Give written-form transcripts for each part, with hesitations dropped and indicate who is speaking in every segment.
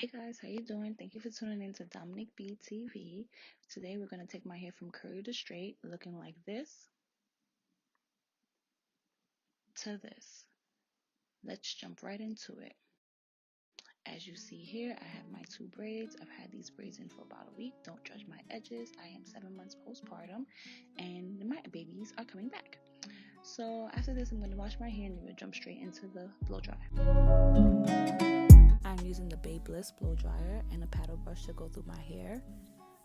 Speaker 1: Hey guys, how you doing? Thank you for tuning in to DBTV. Today we're going to take my hair from curly to straight, looking like this to this. Let's jump right into it. As you see here, I have my two braids. I've had these braids in for about a week. Don't judge my edges. I am 7 months postpartum and my babies are coming back. So after this, I'm going to wash my hair and then we'll jump straight into the blow dry. I'm using the Babe Bliss blow dryer and a paddle brush to go through my hair.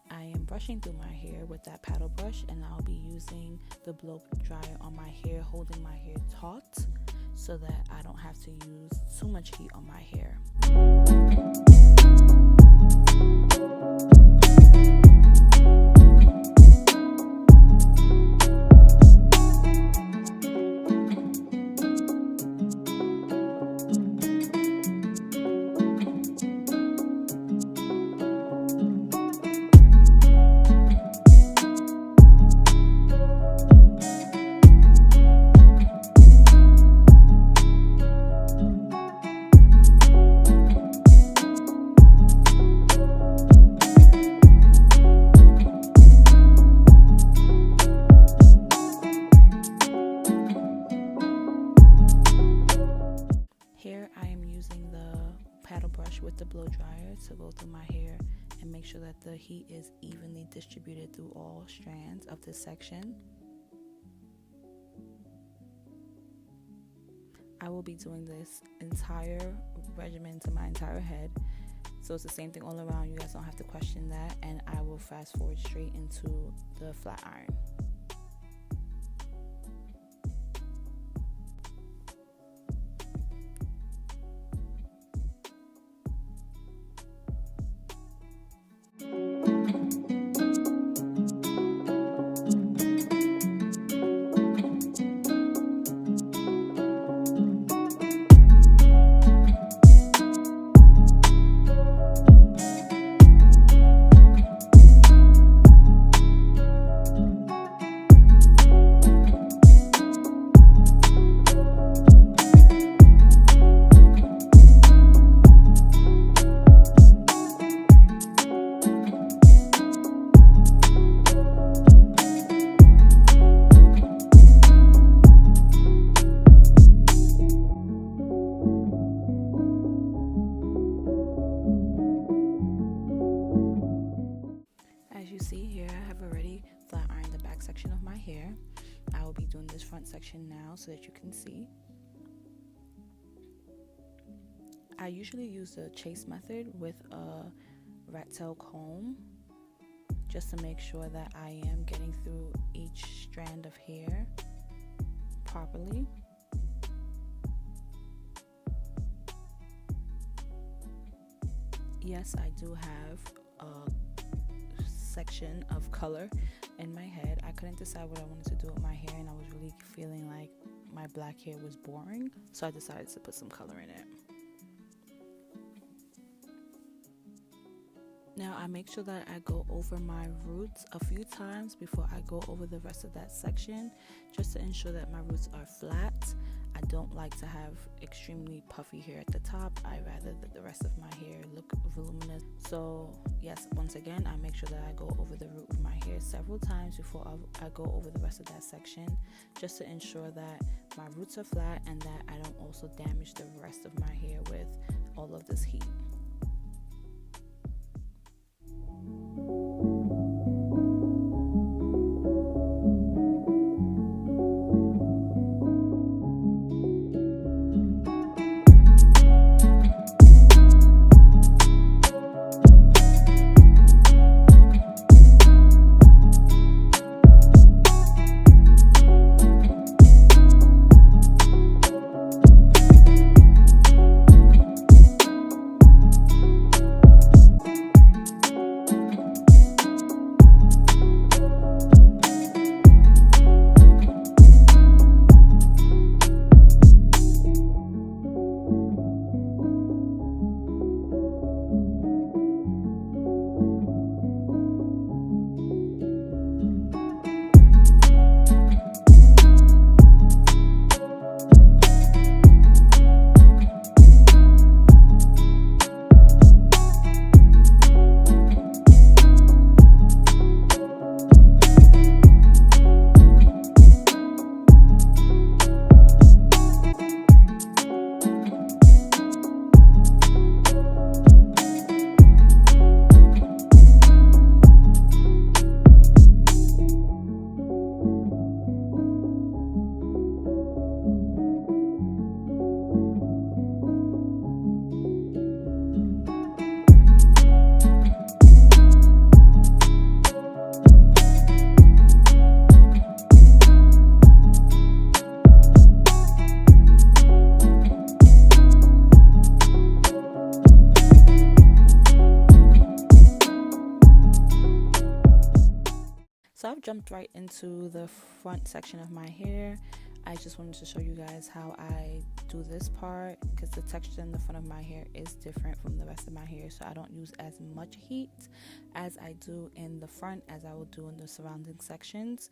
Speaker 1: I am brushing through my hair with that paddle brush, and I'll be using the blow dryer on my hair, holding my hair taut so that I don't have to use too much heat on my hair. Here I am using the paddle brush with the blow dryer to go through my hair and make sure that the heat is evenly distributed through all strands of this section. I will be doing this entire regimen to my entire head, so it's the same thing all around. You guys don't have to question that, and I will fast forward straight into the flat iron. See here, I have already flat ironed the back section of my hair. I will be doing this front section now so that you can see. I usually use the chase method with a rat tail comb just to make sure that I am getting through each strand of hair properly. Yes, I do have a section of color in my head. I couldn't decide what I wanted to do with my hair, and I was really feeling like my black hair was boring, so I decided to put some color in it. Now I make sure that I go over my roots a few times before I go over the rest of that section, just to ensure that my roots are flat. I don't like to have extremely puffy hair at the top. I rather that the rest of my hair look voluminous. So yes, once again, I make sure that I go over the root of my hair several times before I go over the rest of that section, just to ensure that my roots are flat and that I don't also damage the rest of my hair with all of this heat. jumped right into the front section of my hair. I just wanted to show you guys how I do this part, because the texture in the front of my hair is different from the rest of my hair, so I don't use as much heat as I do in the front as I will do in the surrounding sections.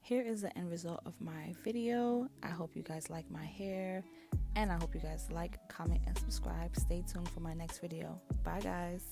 Speaker 1: Here is the end result of my video. I hope you guys like my hair, and I hope you guys like, comment, and subscribe. Stay tuned for my next video. Bye guys.